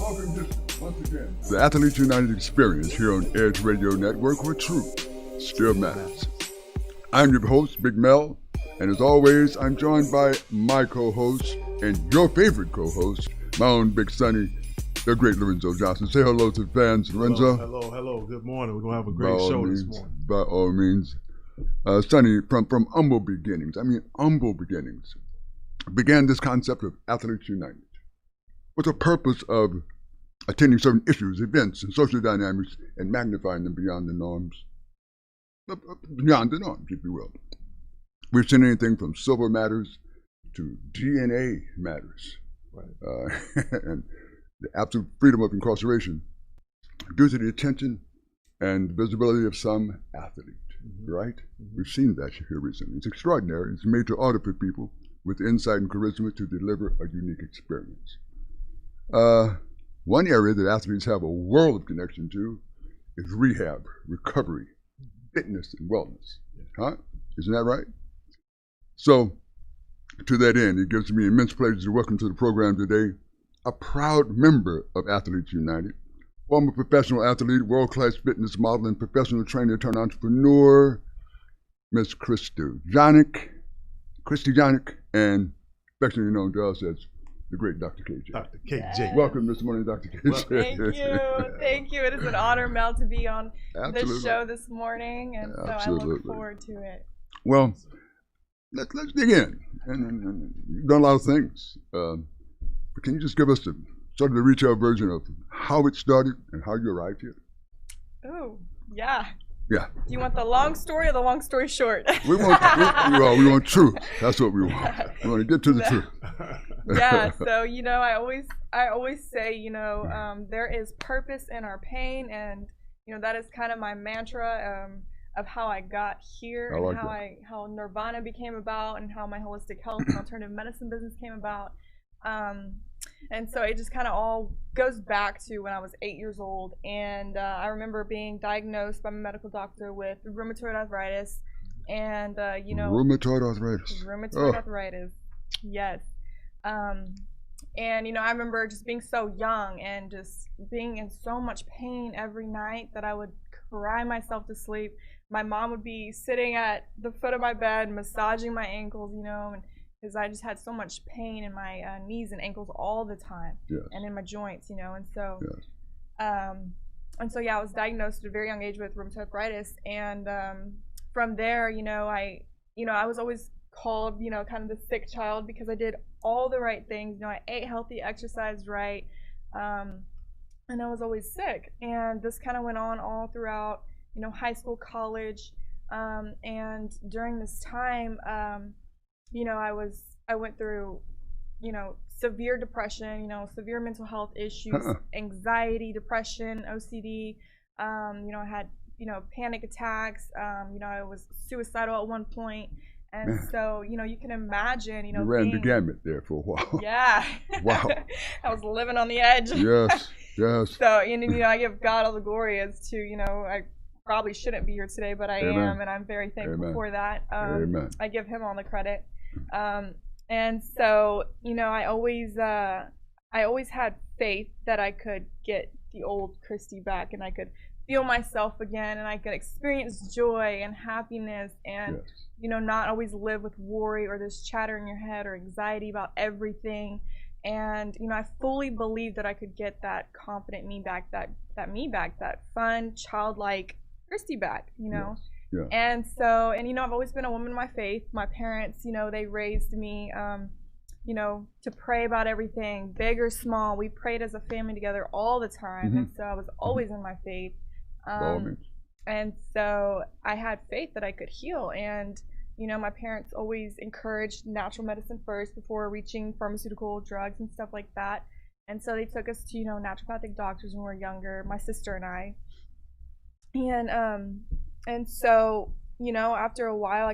welcome to, once again, the Athletes United experience here on Edge Radio Network, where truth still matters. I'm your host, Big Mel, and as always, I'm joined by my co-host and your favorite co-host, my own Big Sonny, the great Lorenzo Johnson. Say hello to the fans, Lorenzo. Hello. Good morning. We're going to have a great show this morning. By all means. Sonny, from humble beginnings, began this concept of Athletes United with the purpose of attending certain issues, events, and social dynamics and magnifying them beyond the norms, if you will. We've seen anything from civil matters to DNA matters, right. And the absolute freedom of incarceration due to the attention and visibility of some athlete, right? We've seen that here recently. It's extraordinary. It's made to order for people with insight and charisma to deliver a unique experience. One area that athletes have a world of connection to is rehab, recovery, fitness, and wellness. Huh? Isn't that right? So, to that end, it gives me immense pleasure to welcome to the program today a proud member of Athletes United, former professional athlete, world-class fitness model, and professional trainer turned entrepreneur, Miss Christy Jonick, and affectionately known to us as the great Dr. KJ. Dr. KJ. Yes. Welcome this morning, Dr. KJ. Thank you. It is an honor, Mel, to be on Absolutely. this show this morning, and so I look forward to it. Well, let's dig in. And you've done a lot of things. But can you just give us the retail version of how it started and how you arrived here? Oh, yeah. Yeah. Do you want the long story or the long story short? We want truth. That's what we want. We want to get to the truth. Yeah. So I always say there is purpose in our pain, and that is kind of my mantra of how I got here, and how Nirvana became about, and how my holistic health and alternative medicine business came about. And so it just kind of all goes back to when I was 8 years old, and I remember being diagnosed by my medical doctor with rheumatoid arthritis, and rheumatoid arthritis. Rheumatoid arthritis, yes. And I remember just being so young and just being in so much pain every night that I would cry myself to sleep. My mom would be sitting at the foot of my bed massaging my ankles, and because I just had so much pain in my knees and ankles all the time, yes. And in my joints, and so, yes. I was diagnosed at a very young age with rheumatoid arthritis, and from there, I was always called, kind of the sick child because I did all the right things. I ate healthy, exercised right, and I was always sick, and this kind of went on all throughout, high school, college, and during this time, I went through, severe depression, severe mental health issues, anxiety, depression, OCD. I had, panic attacks. I was suicidal at one point. And so, you can imagine, you ran the gamut there for a while. Yeah. Wow. I was living on the edge. Yes. So, I give God all the glory as to, I probably shouldn't be here today, but I am, and I'm very thankful for that. Amen. I give him all the credit. And so, I always had faith that I could get the old Christy back, and I could feel myself again, and I could experience joy and happiness, and not always live with worry or this chatter in your head or anxiety about everything. And I fully believed that I could get that confident me back, that fun, childlike Christy back, Yes. Yeah. And so, I've always been a woman of my faith. My parents, they raised me, to pray about everything, big or small. We prayed as a family together all the time. And so I was always in my faith. And so I had faith that I could heal. And, my parents always encouraged natural medicine first before reaching pharmaceutical drugs and stuff like that. And so they took us to, naturopathic doctors when we were younger, my sister and I. And so, after a while,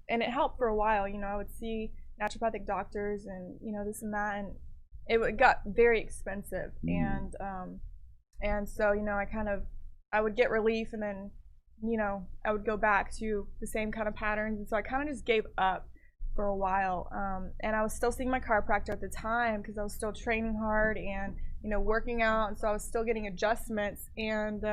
and it helped for a while, I would see naturopathic doctors and, this and that, and it got very expensive. And so, I would get relief, and then, I would go back to the same kind of patterns. And so I kind of just gave up for a while. And I was still seeing my chiropractor at the time because I was still training hard and working out, and so I was still getting adjustments. And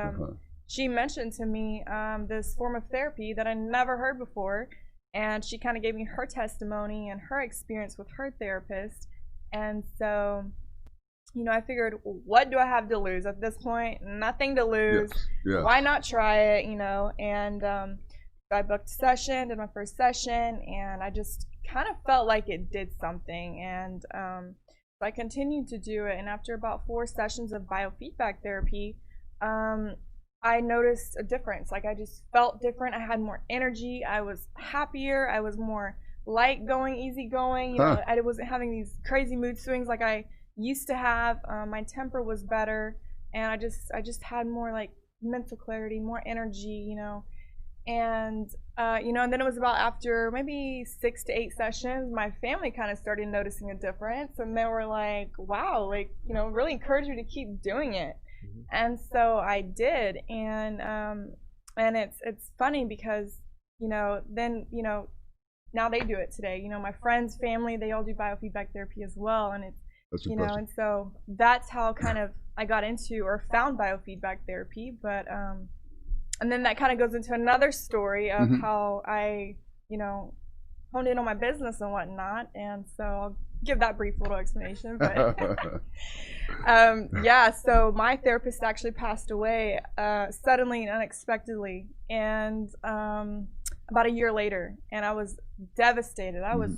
she mentioned to me this form of therapy that I never heard before, and she kind of gave me her testimony and her experience with her therapist. And so, I figured, what do I have to lose at this point? Nothing to lose. Yes. Why not try it? And I booked a session, did my first session, and I just kind of felt like it did something. And so I continued to do it. And after about 4 sessions of biofeedback therapy, I noticed a difference. Like, I just felt different. I had more energy. I was happier. I was more light going, easy going. I wasn't having these crazy mood swings like I used to have. My temper was better, and I just had more like mental clarity, more energy, and and then it was about after maybe 6 to 8 sessions, my family kind of started noticing a difference, and they were like, wow, like, really encouraged me to keep doing it. Mm-hmm. And so I did. And it's funny because then now they do it today. My friends, family, they all do biofeedback therapy as well. And it's and so that's how kind of I got into or found biofeedback therapy. But and then that kind of goes into another story of how I honed in on my business and whatnot. And so I'll give that brief little explanation. But so my therapist actually passed away suddenly and unexpectedly, and about a year later, and I was devastated. I was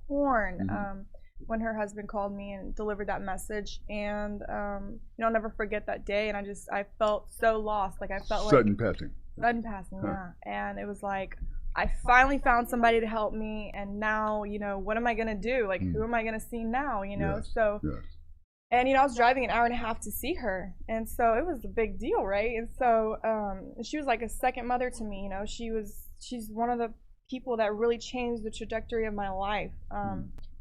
torn when her husband called me and delivered that message. And I'll never forget that day. And I felt so lost. Like, I felt sudden passing. Sudden passing, yeah. And it was like, I finally found somebody to help me, and now, what am I gonna do? Like, who am I gonna see now? Yes. So, and I was driving an hour and a half to see her, and so it was a big deal, right? And so, she was like a second mother to me. She's one of the people that really changed the trajectory of my life.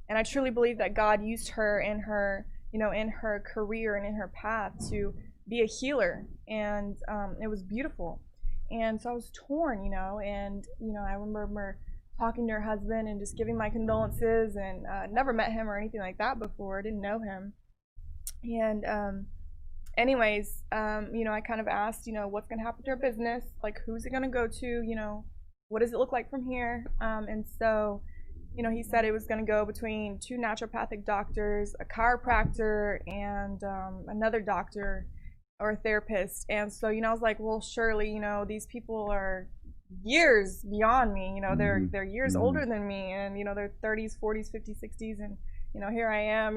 And I truly believe that God used her in her, in her career and in her path to be a healer, and it was beautiful. And so I was torn, and I remember talking to her husband and just giving my condolences, and never met him or anything like that before. I didn't know him. And anyways, I kind of asked, what's going to happen to our business? Like, who's it going to go to? What does it look like from here? And so, he said it was going to go between 2 naturopathic doctors, a chiropractor, and another doctor or a therapist. And so, I was like, well, surely, these people are years beyond me. They're years older than me, and they're 30s, 40s, 50s, 60s, and here I am,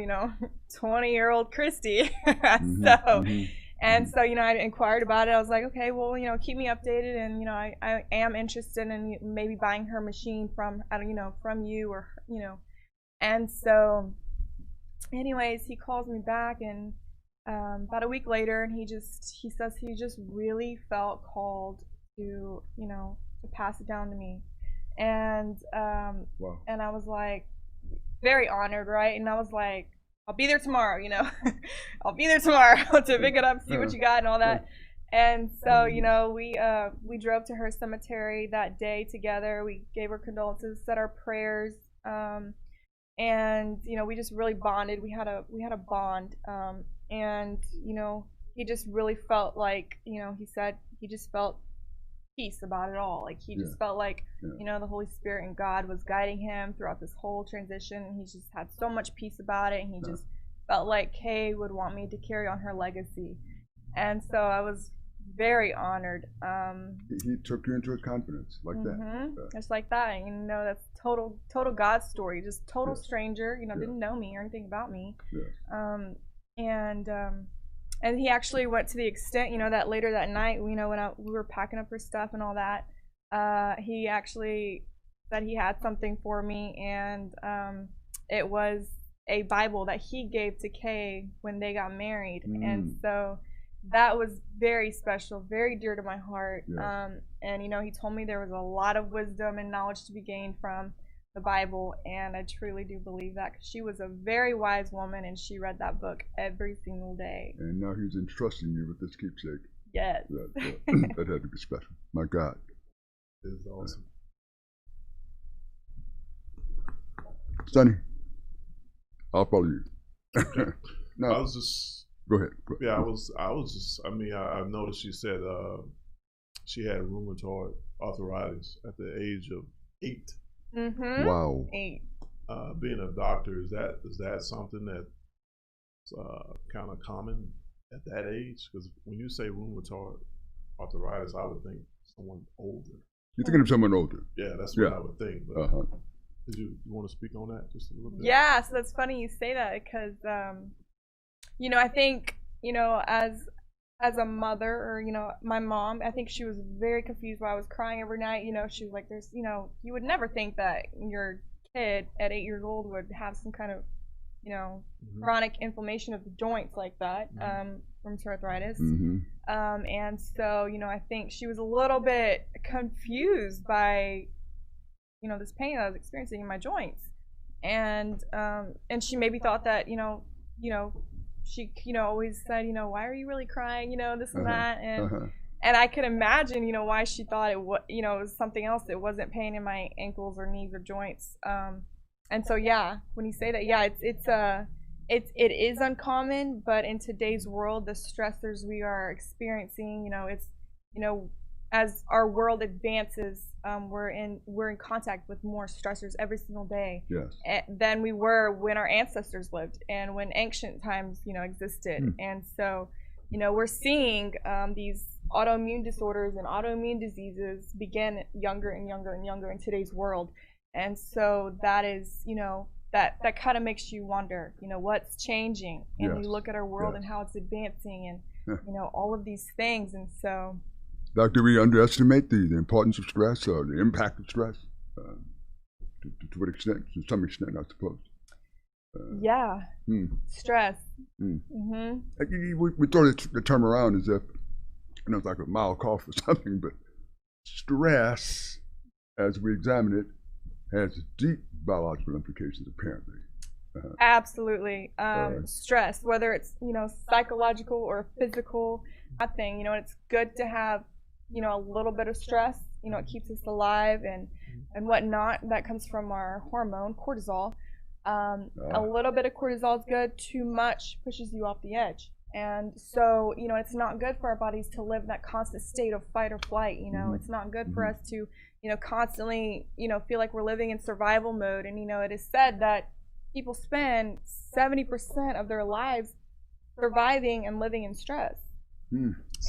20-year-old Christy. And so, I inquired about it. I was like, okay, well, keep me updated, and I am interested in maybe buying her machine from you, or And so, anyways, he calls me back, and about a week later, and he says he just really felt called to to pass it down to me. And wow. And I was like, very honored, right? And I was like, I'll be there tomorrow, I'll be there tomorrow to pick it up, see what you got and all that. And so, we drove to her cemetery that day together. We gave her condolences, said our prayers, and we just really bonded. We had a bond, and he just really felt like, he said he just felt peace about it all. Like, he just felt like the Holy Spirit and God was guiding him throughout this whole transition, and he just had so much peace about it, and he just felt like Kay would want me to carry on her legacy. And so I was very honored. He took you into his confidence like that. Just like that. And that's total God story. Just total stranger, didn't know me or anything about me. And he actually went to the extent, that later that night, when we were packing up her stuff and all that, he actually said he had something for me, and it was a Bible that he gave to Kay when they got married. And so that was very special, very dear to my heart. And he told me there was a lot of wisdom and knowledge to be gained from the Bible, and I truly do believe that, because she was a very wise woman, and she read that book every single day. And now he's entrusting you with this keepsake. Yes. That had to be special. My God. It is awesome. Sonny, I'll follow you. I was just Go ahead. Yeah, I was just. I mean, I noticed you said she had rheumatoid arthritis at the age of 8. Mm-hmm. Wow. 8. Being a doctor, is that something that's kind of common at that age? Because when you say rheumatoid arthritis, I would think someone older. You're thinking of someone older. Yeah, that's what I would think. But Uh-huh. did you want to speak on that just a little bit? Yeah, so that's funny you say that because, you know, I think, you know, as a mother or, you know, my mom, I think she was very confused why I was crying every night. You know, she was like, there's, you know, you would never think that your kid at 8 years old would have some kind of, you know, chronic inflammation of the joints like that, rheumatoid arthritis. Mm-hmm. And so, you know, I think she was a little bit confused by, you know, this pain that I was experiencing in my joints. And she maybe thought that, you know, she, you know, always said, you know, why are you really crying, you know, this and that. And I could imagine, you know, why she thought it was, you know, it was something else. It wasn't pain in my ankles or knees or joints. And so, yeah, when you say that, yeah, it is uncommon, but in today's world, the stressors we are experiencing, you know, it's, you know, as our world advances, we're in contact with more stressors every single day than we were when our ancestors lived and when ancient times, you know, existed. And so, you know, we're seeing these autoimmune disorders and autoimmune diseases begin younger and younger and younger in today's world. And so that is, you know, that kind of makes you wonder, you know, what's changing. And you look at our world and how it's advancing and, you know, all of these things. And so... Doc, do we underestimate the importance of stress or the impact of stress? To what extent? To some extent, I suppose. Stress. We throw the term around as if, you know, it's like a mild cough or something, but stress, as we examine it, has deep biological implications, apparently. Absolutely. Stress, whether it's, you know, psychological or physical, thing, you know, it's good to have, you know, a little bit of stress. You know, it keeps us alive and whatnot. That comes from our hormone, cortisol. A little bit of cortisol is good. Too much pushes you off the edge. And so, you know, it's not good for our bodies to live in that constant state of fight or flight. You know, it's not good for us to, you know, constantly, you know, feel like we're living in survival mode. And, you know, it is said that people spend 70% of their lives surviving and living in stress.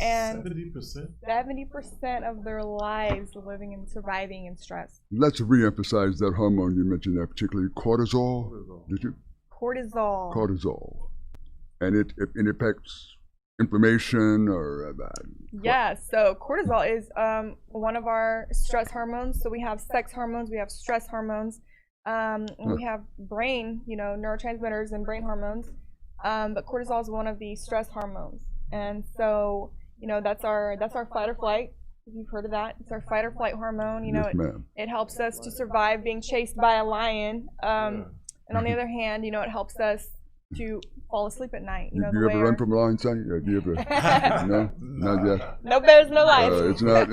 And 70% of their lives living and surviving in stress. Let's re-emphasize that hormone you mentioned there, particularly cortisol. Did you? Cortisol. Cortisol. And it affects inflammation or yeah, so cortisol is one of our stress hormones. So we have sex hormones, we have stress hormones, we have brain, you know, neurotransmitters and brain hormones. But cortisol is one of the stress hormones. And so, you know, that's our fight or flight. If you've heard of that, it's our fight or flight hormone. You know, it helps us to survive being chased by a lion. And on the other hand, you know, it helps us to fall asleep at night. You know, you ever run from a lion, Sonny? Have you ever? No, not yet. No bears, no life. It's not.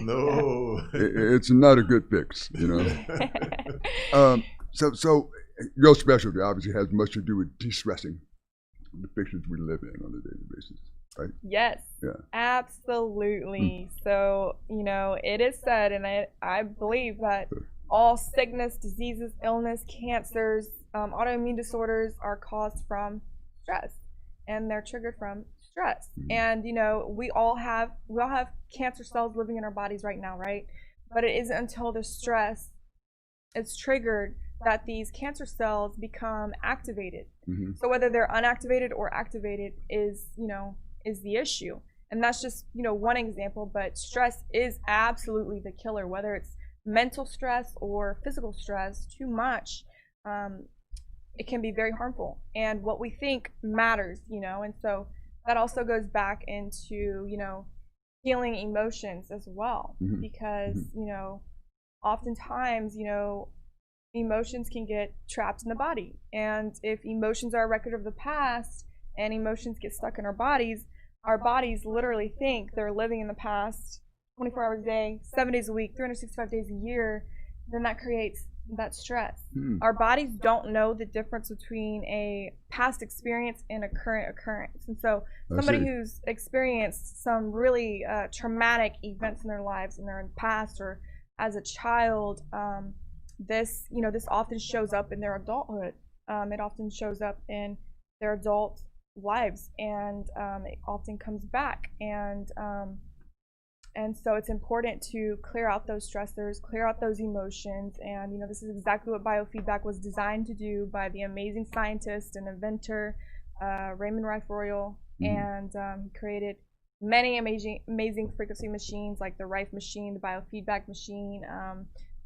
No. It's not a good fix, you know. So your specialty obviously has much to do with de-stressing the fictions we live in on a daily basis, right? Yes. Yeah. Absolutely. So, you know, it is said, and I believe that all sickness, diseases, illness, cancers, autoimmune disorders are caused from stress, and they're triggered from stress. And you know, we all have cancer cells living in our bodies right now, right? But it isn't until the stress is triggered that these cancer cells become activated. So whether they're unactivated or activated is the issue. And that's just, you know, one example, but stress is absolutely the killer, whether it's mental stress or physical stress. Too much, it can be very harmful. And what we think matters, you know, and so that also goes back into, you know, healing emotions as well, because, you know, oftentimes, you know, emotions can get trapped in the body. And if emotions are a record of the past and emotions get stuck in our bodies literally think they're living in the past 24 hours a day, 7 days a week, 365 days a year, then that creates that stress. Hmm. Our bodies don't know the difference between a past experience and a current occurrence. And so somebody see. who's experienced some really traumatic events in their lives in their past or as a child, this often shows up in their adulthood. It often shows up in their adult lives, and it often comes back. And so it's important to clear out those stressors, clear out those emotions. And, this is exactly what biofeedback was designed to do by the amazing scientist and inventor, Raymond Rife Royal. And he created many amazing frequency machines like the Rife machine, the biofeedback machine,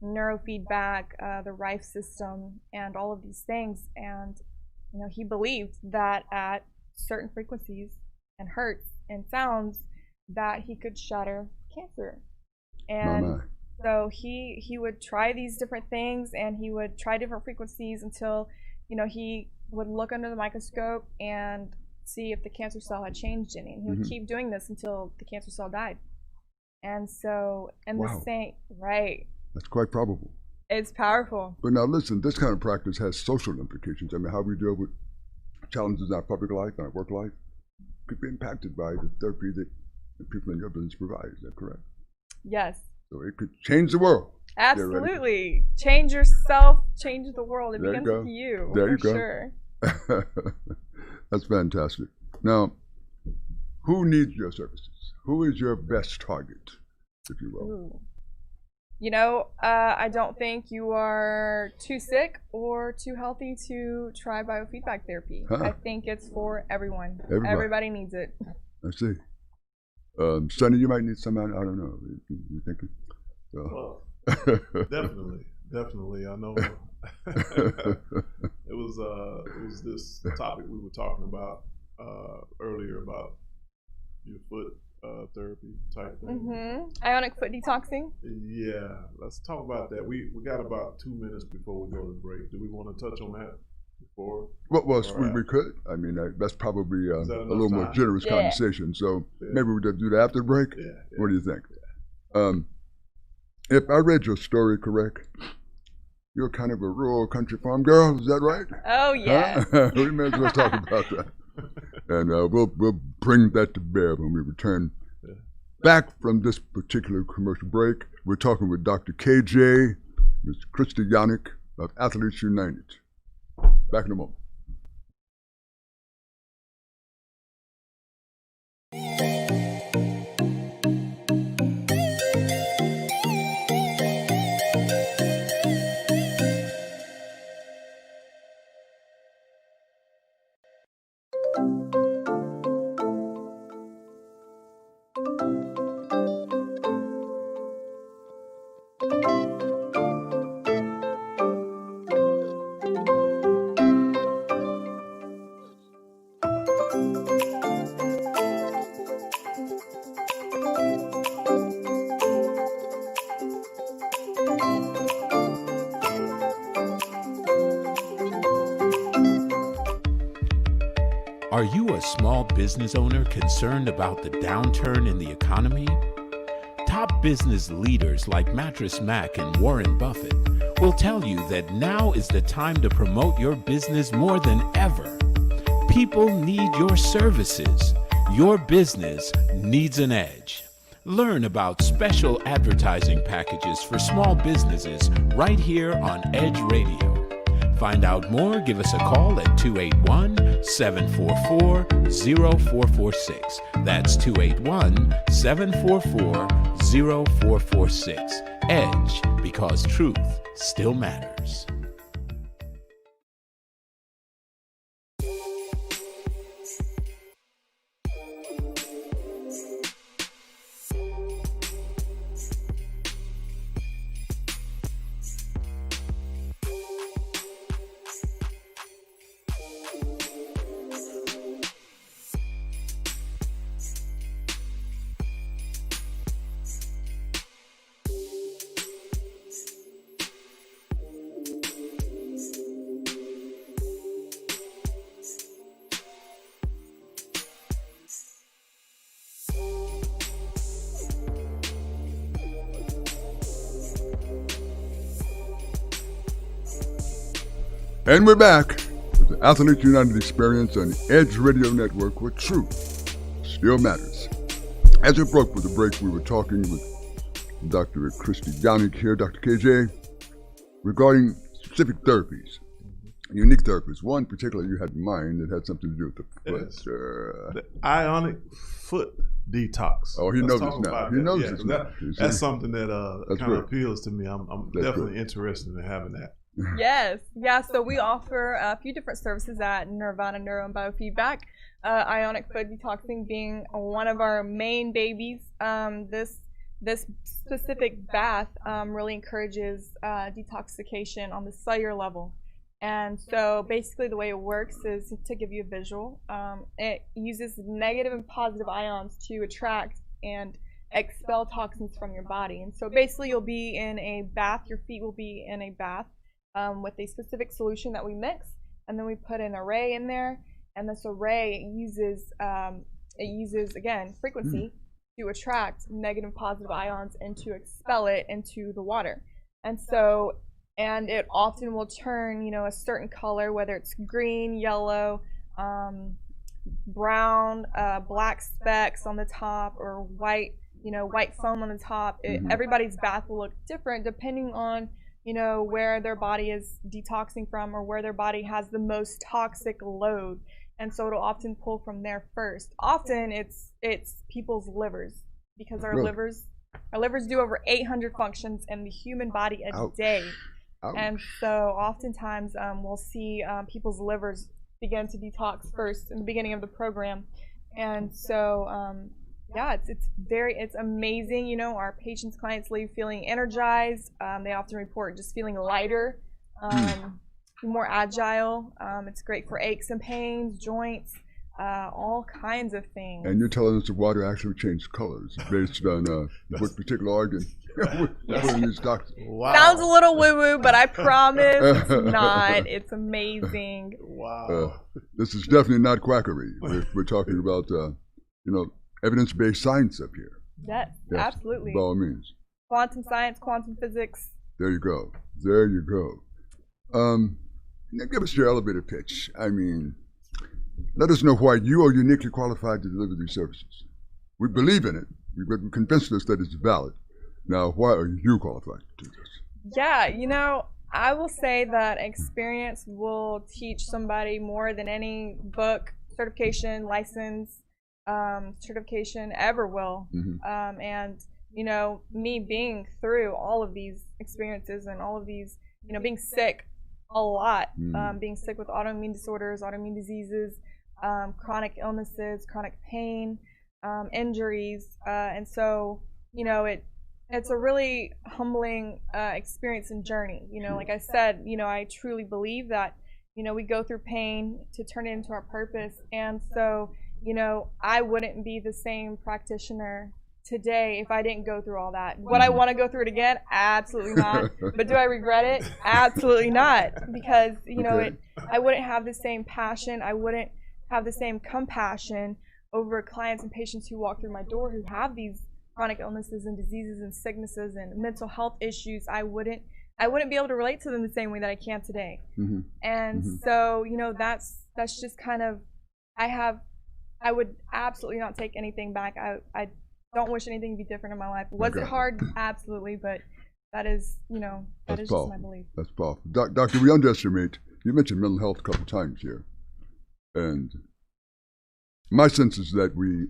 neurofeedback, the Rife system, and all of these things. And, he believed that at certain frequencies and hertz and sounds, that he could shatter cancer. And so he would try these different things, and he would try different frequencies until he would look under the microscope and see if the cancer cell had changed any, and he would keep doing this until the cancer cell died. And so the same, right, that's quite probable. It's powerful. But now listen, this kind of practice has social implications. I mean, how we deal with challenges in our public life, in our work life, could be impacted by the therapy that the people in your business provide. Is that correct? Yes. So it could change the world. Absolutely. Change yourself, change the world. It begins with you. There you go. Sure. That's fantastic. Now, who needs your services? Who is your best target, if you will? Ooh. I don't think you are too sick or too healthy to try biofeedback therapy. I think it's for everyone. Everybody needs it. I see. Sonny, you might need somebody. I don't know. You thinking? Well, definitely. I know. It was this topic we were talking about earlier about your foot therapy type thing. Ionic foot detoxing. Yeah, let's talk about that. We got about 2 minutes before we go to break. Do we want to touch on that before? Well, we could. I mean, that's probably a little more generous conversation. So maybe we could do that after the break. Yeah. What do you think? If I read your story correct, you're kind of a rural country farm girl. Is that right? Oh yeah. We may as well talk about that. And we'll bring that to bear when we return back from this particular commercial break. We're talking with Dr. KJ, Ms. Christy Yannick of Athletes United. Back in a moment. Are you a small business owner concerned about the downturn in the economy? Top business leaders like Mattress Mac and Warren Buffett will tell you that now is the time to promote your business more than ever. People need your services. Your business needs an edge. Learn about special advertising packages for small businesses right here on Edge Radio. Find out more, give us a call at 281-744-0446. That's 281-744-0446. Edge, because truth still matters. And we're back with the Athletes United Experience on Edge Radio Network, where truth still matters. As we broke with the break, we were talking with Dr. Christy Downing here, Dr. KJ, regarding specific therapies, unique therapies. One particular you had in mind that had something to do with the foot. Yes. The ionic foot detox. Oh, he Let's knows talk this now. about He that. knows Yeah, this now. That's something that That's kind of good. appeals to me. I'm That's definitely good. interested in having that. Yes, yeah. So we offer a few different services at Nirvana Neuro and Biofeedback. Ionic foot detoxing being one of our main babies. This specific bath really encourages detoxification on the cellular level. And so basically the way it works is, to give you a visual, it uses negative and positive ions to attract and expel toxins from your body. And so basically you'll be in a bath, your feet will be in a bath with a specific solution that we mix, and then we put an array in there, and this array uses again frequency to attract negative and positive ions and to expel it into the water. And it often will turn, a certain color, whether it's green, yellow, brown, black specks on the top, or white, white foam on the top. Everybody's bath will look different depending on, where their body is detoxing from, or where their body has the most toxic load. And so it'll often pull from there first. Often it's people's livers, because our Really? livers do over 800 functions in the human body a Ouch. day. Ouch. And so oftentimes we'll see people's livers begin to detox first in the beginning of the program. And so it's amazing. Our patients, clients leave feeling energized. They often report just feeling lighter, more agile. It's great for aches and pains, joints, all kinds of things. And you're telling us the water actually changed colors based on what particular organ putting these toxins. Wow. Sounds a little woo-woo, but I promise it's not. It's amazing. Wow. This is definitely not quackery. We're talking about, evidence-based science up here. Yes, absolutely. By all means. Quantum science, quantum physics. There you go. There you go. Now give us your elevator pitch. I mean, let us know why you are uniquely qualified to deliver these services. We believe in it. You've convinced us that it's valid. Now, why are you qualified to do this? Yeah, I will say that experience will teach somebody more than any book, certification, license, certification ever will. And, me being through all of these experiences and all of these, being sick a lot, being sick with autoimmune disorders, autoimmune diseases, chronic illnesses, chronic pain, injuries. And so, it's a really humbling experience and journey. Like I said, I truly believe that, we go through pain to turn it into our purpose. And so, I wouldn't be the same practitioner today if I didn't go through all that. Would I want to go through it again? Absolutely not. But do I regret it? Absolutely not. Because, I wouldn't have the same passion. I wouldn't have the same compassion over clients and patients who walk through my door who have these chronic illnesses and diseases and sicknesses and mental health issues. I wouldn't be able to relate to them the same way that I can today. And so, that's just kind of, I would absolutely not take anything back. I don't wish anything to be different in my life. Was it hard? Absolutely, but that is, that is just my belief. That's powerful. Doctor, we underestimate, you mentioned mental health a couple of times here. And my sense is that we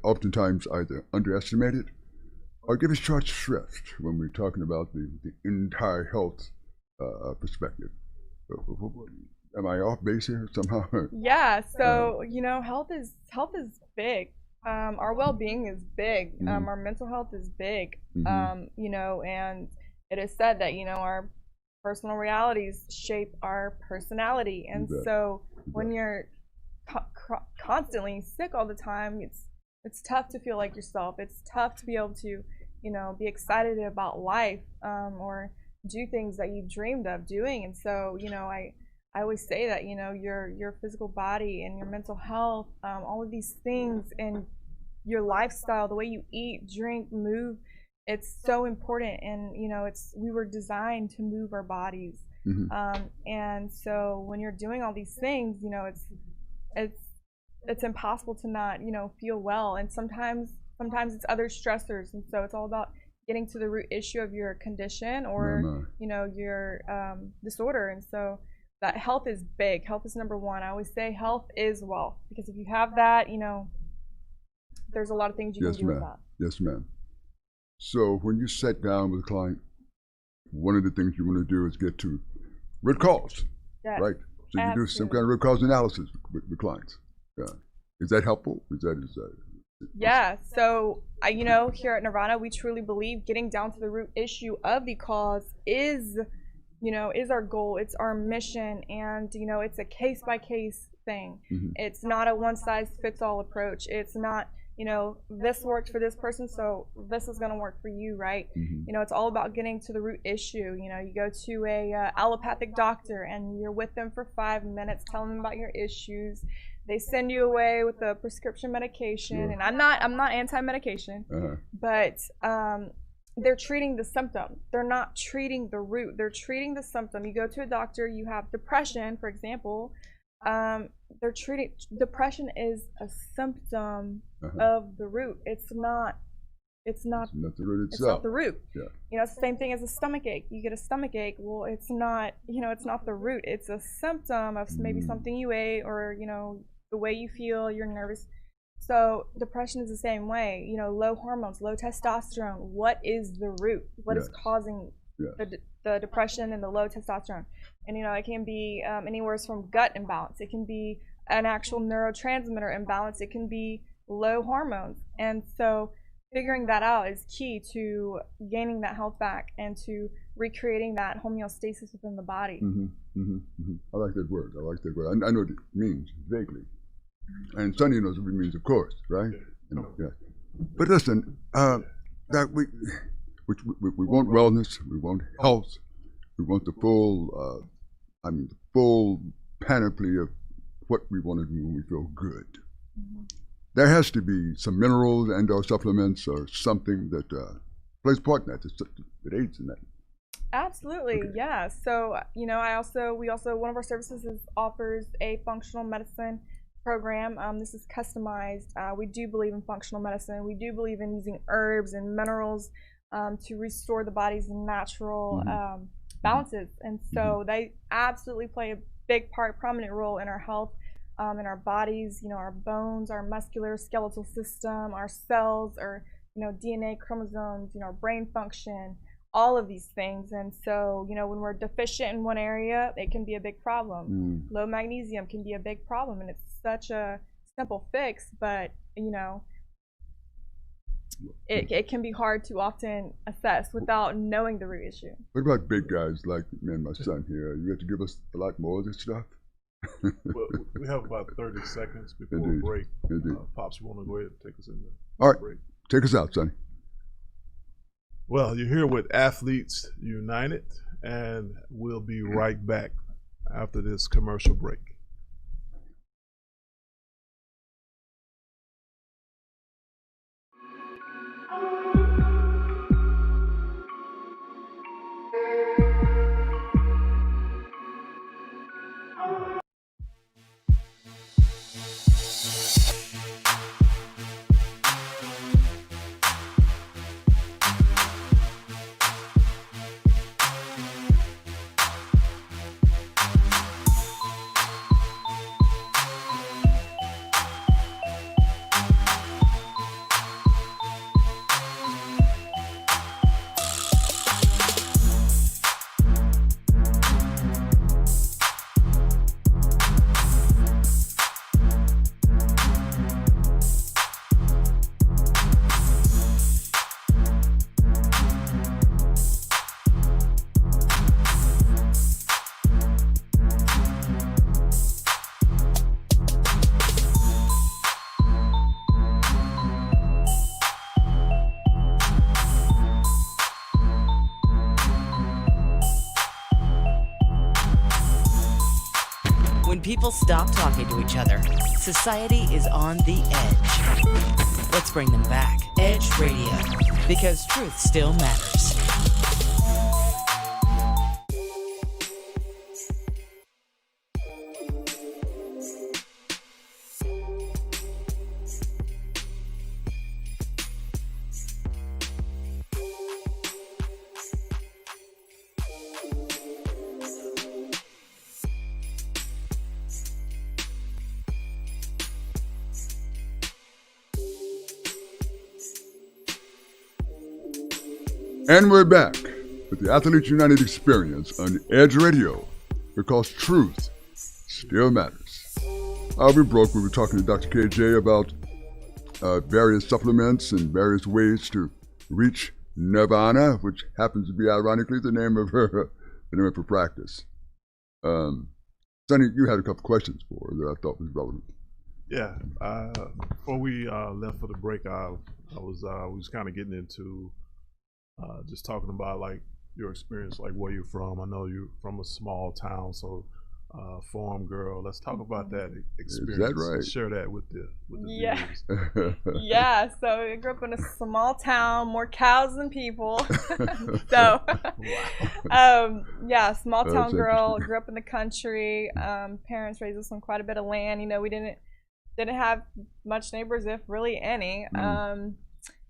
oftentimes either underestimate it or give it short shrift when we're talking about the entire health perspective. Am I off base here somehow? Yeah, so health is big. Our well-being is big. Our mental health is big. And it is said that our personal realities shape our personality. And so when you're constantly sick all the time, it's tough to feel like yourself. It's tough to be able to be excited about life, or do things that you dreamed of doing. And so I always say that your physical body and your mental health, all of these things, and your lifestyle, the way you eat, drink, move, it's so important. And we were designed to move our bodies. And so when you're doing all these things, you know, it's impossible to not, you know, feel well. And sometimes it's other stressors. And so it's all about getting to the root issue of your condition or, you know, your disorder. And so that health is big. Health is number one. I always say health is wealth, because if you have that, you know, there's a lot of things you can do with that. Yes, ma'am. So when you sit down with a client, one of the things you want to do is get to root cause, right? So you do some kind of root cause analysis with clients. Yeah. Is that helpful? Yeah. So, you know, here at Nirvana, we truly believe getting down to the root issue of the cause is, you know, is our goal. It's our mission. And, you know, it's a case-by-case thing. It's not a one-size-fits-all approach. It's not, you know, this worked for this person, so this is going to work for you, right? You know, it's all about getting to the root issue. You know, you go to a allopathic doctor and you're with them for 5 minutes, telling them about your issues. They send you away with a prescription medication, and I'm not anti-medication, but they're treating the symptom. They're not treating the root. They're treating the symptom. You go to a doctor, you have depression, for example. They're treating depression is a symptom of the root. It's not the root itself. It's not the root. Yeah. You know, it's the same thing as a stomach ache. You get a stomach ache. Well, it's not, you know, it's not the root. It's a symptom of maybe something you ate, or, you know, the way you feel, you're nervous. So depression is the same way. You know, low hormones, low testosterone. What is the root? What is causing the depression and the low testosterone? And, you know, it can be anywhere from gut imbalance. It can be an actual neurotransmitter imbalance. It can be low hormones. And so figuring that out is key to gaining that health back and to recreating that homeostasis within the body. I like that word. I know what it means vaguely. And Sonny knows what it means, of course, right? Yeah. But listen, that we want wellness, we want health, we want the full, the full panoply of what we want to do when we feel good. There has to be some minerals and or supplements or something that plays part in that, that aids in that. Absolutely, yeah. So, you know, we also one of our services offers a functional medicine program. This is customized. We do believe in functional medicine. We do believe in using herbs and minerals to restore the body's natural balances. And so they absolutely play a big part, prominent role in our health, in our bodies, you know, our bones, our muscular skeletal system, our cells, our, you know, DNA, chromosomes, you know, our brain function, all of these things. And so, you know, when we're deficient in one area, it can be a big problem. Low magnesium can be a big problem, and it's such a simple fix, but, you know, it can be hard to often assess without knowing the root issue. What about big guys like me and my son here? You have to give us a lot more of this stuff? Well, we have about 30 seconds before break. Pops, you want to go ahead and take us in the All right, break? Take us out, Sonny. Well, you're here with Athletes United, and we'll be right back after this commercial break. When people stop talking to each other, society is on the edge. Let's bring them back. Edge Radio, because truth still matters. And we're back with the Athletes United Experience on Edge Radio, because truth still matters. We were talking to Dr. KJ about various supplements and various ways to reach nirvana, which happens to be ironically the name of her practice. Sonny, you had a couple questions for her that I thought was relevant. Yeah. Before we left for the break, we was kind of getting into just talking about like your experience, like where you're from. I know you're from a small town, so farm girl. Let's talk about that experience. Is that right? Share that with the Yeah. viewers. Yeah, so I grew up in a small town, more cows than people. So, yeah, small That's town girl, interesting. grew up in the country. Parents raised us on quite a bit of land. You know, we didn't have much neighbors, if really any.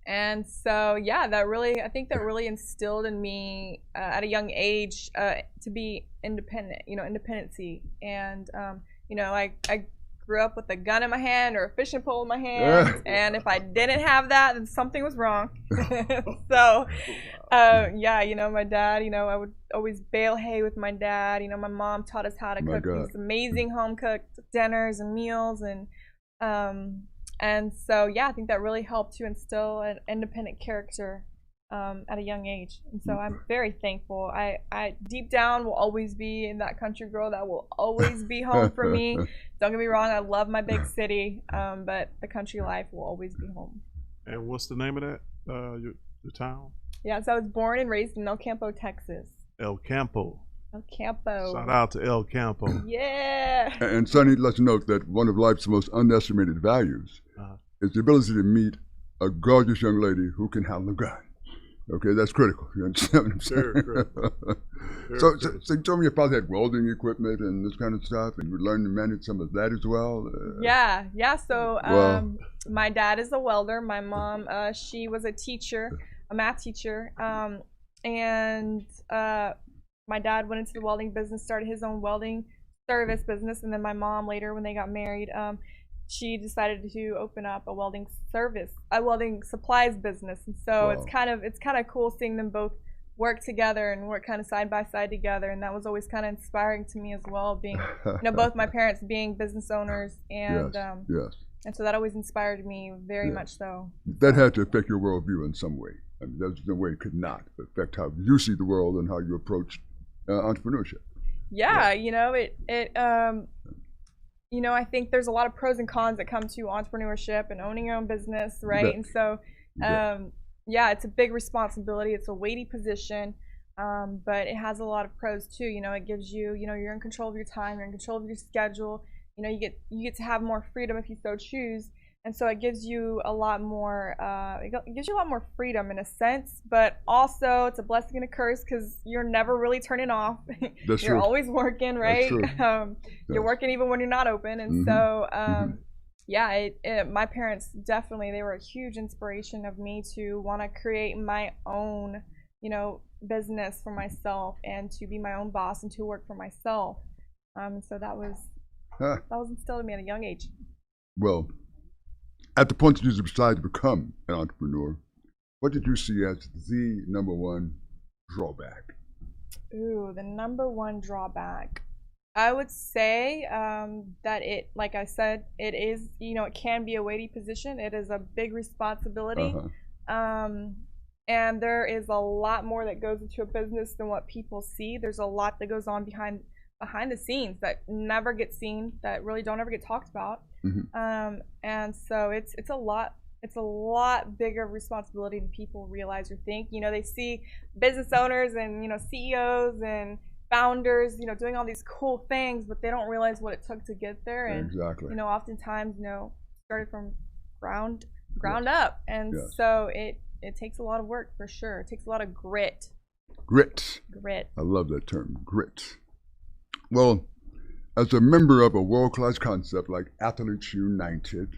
And so, yeah, I think that really instilled in me at a young age to be independent, independency. And, I grew up with a gun in my hand or a fishing pole in my hand. And if I didn't have that, then something was wrong. So, yeah, my dad, I would always bale hay with my dad. My mom taught us how to cook these amazing home-cooked dinners and meals. And so, yeah, I think that really helped to instill an independent character at a young age. And so I'm very thankful. I deep down will always be that country girl. That will always be home for me. Don't get me wrong, I love my big city, but the country life will always be home. And what's the name of that, your town? Yeah, so I was born and raised in El Campo, Texas. El Campo. El Campo. Shout out to El Campo. Yeah. And Sonny, let's note that one of life's most underestimated values is the ability to meet a gorgeous young lady who can handle a gun. Okay, that's critical. You understand what I'm saying? So you told me your father had welding equipment and this kind of stuff, and you learned to manage some of that as well? Yeah. So Well, my dad is a welder. My mom, she was a teacher, a math teacher. And my dad went into the welding business, started his own welding service business, and then my mom later, when they got married, she decided to open up a welding supplies business. And so it's kind of cool seeing them both work together and work kind of side by side together. And that was always kind of inspiring to me as well, being both my parents being business owners, and yes. and so that always inspired me very much so. That had to affect your worldview in some way. I mean, there's no way it could not affect how you see the world and how you approach entrepreneurship. Yeah. I think there's a lot of pros and cons that come to entrepreneurship and owning your own business, right? Bet. And so, yeah, it's a big responsibility. It's a weighty position, but it has a lot of pros too. It gives you, you're in control of your time, you're in control of your schedule. You get to have more freedom if you so choose. And so it gives you a lot more, freedom in a sense, but also it's a blessing and a curse because you're never really turning off. That's You're true. always working, right? That's true. You're working even when you're not open. And so, yeah, my parents definitely, they were a huge inspiration of me to want to create my own, business for myself and to be my own boss and to work for myself. So that was instilled in me at a young age. Well, at the point that you decided to become an entrepreneur, what did you see as the number one drawback? Ooh, the number one drawback. I would say that it, like I said, it is, it can be a weighty position. It is a big responsibility. And there is a lot more that goes into a business than what people see. There's a lot that goes on behind the scenes that never get seen, that really don't ever get talked about. And so it's a lot bigger responsibility than people realize or think. They see business owners and CEOs and founders doing all these cool things, but they don't realize what it took to get there. And Exactly. Oftentimes started from ground up, and so it takes a lot of work for sure. It takes a lot of grit. I love that term, grit. Well, as a member of a world-class concept like Athletes United,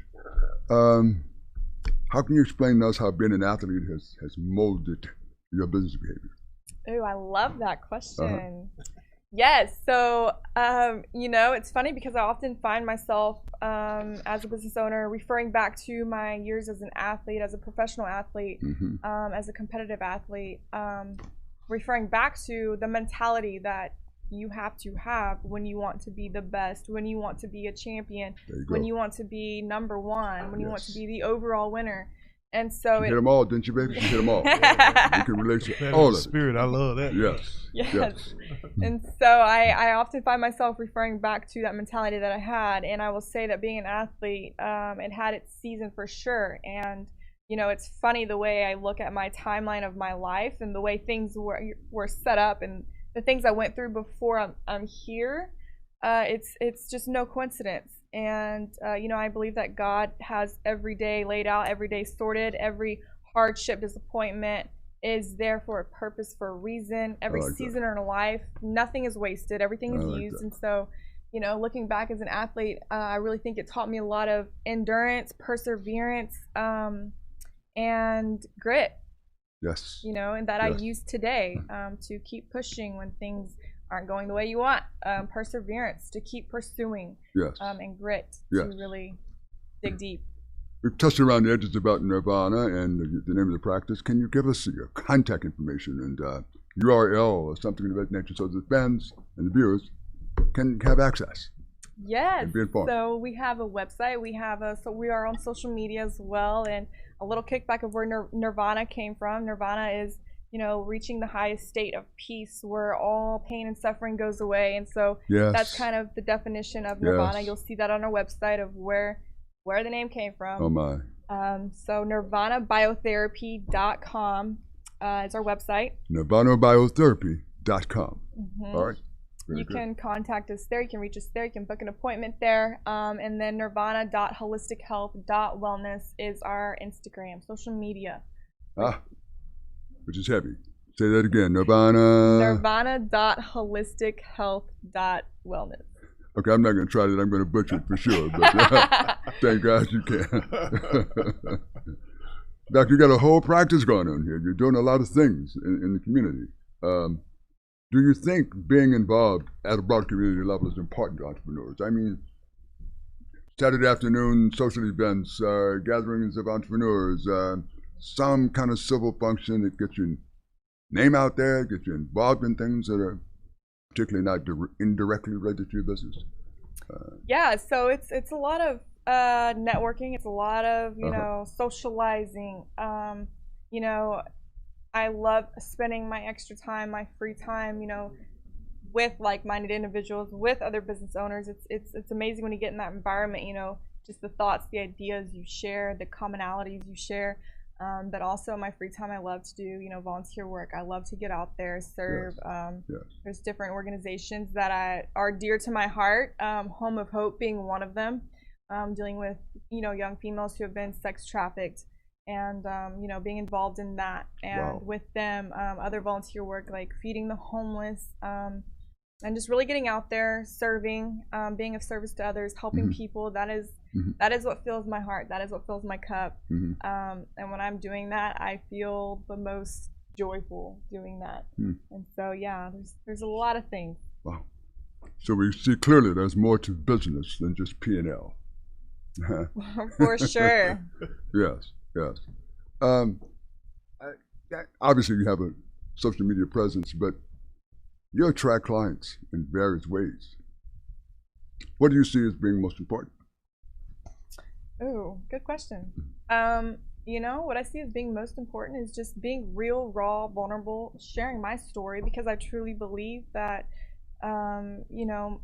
how can you explain to us how being an athlete has molded your business behavior? Oh, I love that question. Yes. So, you know, it's funny because I often find myself as a business owner referring back to my years as an athlete, as a professional athlete, Mm-hmm. as a competitive athlete, referring back to the mentality that you have to have when you want to be the best, when you want to be a champion, There you go. when you want to be number one, when you want to Yes. be the overall winner. And so She hit them all, didn't you, baby? She hit them all. You can relate to That all is of it. spirit. I love that. Yes. Yes. And so I often find myself referring back to that mentality that I had. And I will say that being an athlete, it had its season for sure. And, you know, it's funny the way I look at my timeline of my life and the way things were set up and the things I went through before I'm here. It's just no coincidence. And, you know, I believe that God has every day laid out, every day sorted, every hardship, disappointment is there for a purpose, for a reason. Every like that. season in our life, nothing is wasted, everything I is like used. that. And so, you know, looking back as an athlete, I really think it taught me a lot of endurance, perseverance, and grit, Yes. you know, and that I Yes. use today to keep pushing when things aren't going the way you want. Perseverance to keep pursuing, Yes. and grit Yes. to really dig deep. We've touched around the edges about Nirvana and the name of the practice. Can you give us your contact information and URL or something of that nature so the fans and the viewers can have access Yes. and be informed? So we have a website. So we are on social media as well. And a little kickback of where Nirvana came from. Nirvana is, you know, reaching the highest state of peace where all pain and suffering goes away. And so Yes. that's kind of the definition of Nirvana. Yes. You'll see that on our website of where the name came from. Oh my. So nirvanabiotherapy.com is our website. NirvanaBiotherapy.com. Mhm. All right. Very You good. can contact us there. You can reach us there. You can book an appointment there. And then nirvana.holistichealth.wellness is our Instagram, social media. Which is heavy. Say that again. Nirvana. Nirvana.holistichealth.wellness. Okay, I'm not going to try that. I'm going to butcher it for sure. But thank God you can. Doc, you got a whole practice going on here. You're doing a lot of things in the community. Do you think being involved at a broad community level is important to entrepreneurs? I mean, Saturday afternoon social events, gatherings of entrepreneurs, some kind of civil function that gets your name out there, gets you involved in things that are particularly not indirectly related to your business. Yeah, so it's a lot of networking. It's a lot of Uh-huh. know, socializing. You know, I love spending my extra time, my free time, you know, with like-minded individuals, with other business owners. It's amazing when you get in that environment. You know, just the thoughts, the ideas you share, the commonalities you share. But also in my free time, I love to do, you know, volunteer work. I love to get out there, serve. Yes. There's different organizations that are dear to my heart. Home of Hope being one of them, dealing with, you know, young females who have been sex trafficked, and you know, being involved in that, and Wow. with them, other volunteer work like feeding the homeless, and just really getting out there, serving, being of service to others, helping Mhm. people. That is Mhm. what fills my heart. That is what fills my cup. Mhm. And when I'm doing that, I feel the most joyful doing that. Mm. And so, yeah, there's a lot of things. Wow. So we see clearly there's more to business than just P&L. For sure. Yes, yes. Obviously, you have a social media presence, but you attract clients in various ways. What do you see as being most important? Ooh, good question. You know, what I see as being most important is just being real, raw, vulnerable, sharing my story, because I truly believe that, you know,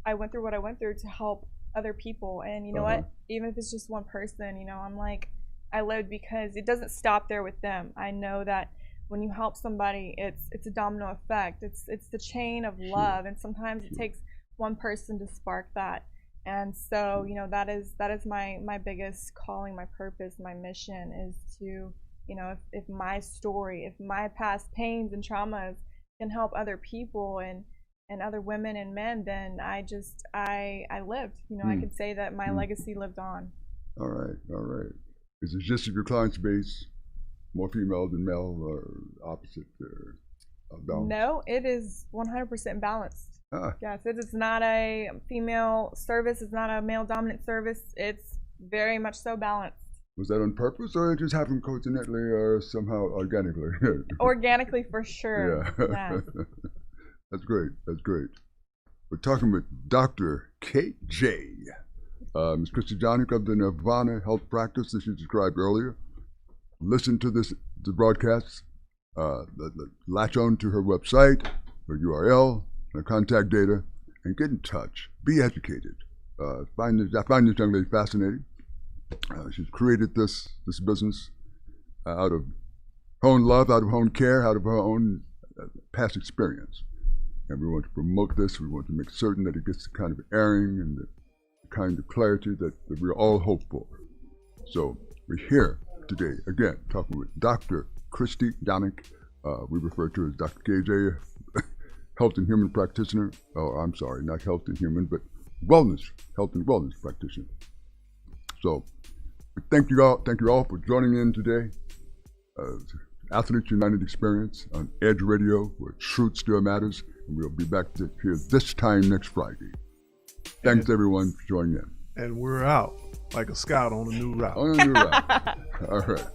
I went through what I went through to help other people. And you know Uh-huh. what? Even if it's just one person, you know, I'm like, I lived, because it doesn't stop there with them. I know that when you help somebody, it's a domino effect. It's the chain of Sure. love, and sometimes it takes one person to spark that. And so, you know, that is my biggest calling, my purpose, my mission is to, you know, if my story, if my past pains and traumas can help other people and other women and men, then I lived. You know, I could say that my legacy lived on. All right, all right. Is it just your client base more female than male, or opposite? balance? No, it is 100% balanced. Ah, Yes, it is not a female service. It's not a male dominant service. It's very much so balanced. was that on purpose, or it just happened coincidentally, or somehow organically? Organically, for sure. Yeah. Yes. That's great. That's great. We're talking with Dr. KJ. Ms. Christy Johnny of the Nirvana Health Practice that she described earlier. Listen to the broadcasts. Latch on to her website, her URL, her contact data, and get in touch. Be educated. I find this young lady fascinating. She's created this business out of her own love, out of her own care, out of her own past experience. And we want to promote this. We want to make certain that it gets the kind of airing and the kind of clarity that we all hope for. So we're here today, again, talking with Dr. Christy Donick. We refer to her as Dr. KJ, health and human practitioner. Oh, I'm sorry, not health and human, but health and wellness practitioner. So thank you all for joining in today. Athletes United Experience on Edge Radio, where truth still matters, and we'll be back here this time next Friday. Thanks everyone for joining in. And we're out like a scout on a new route. On a new route. All right.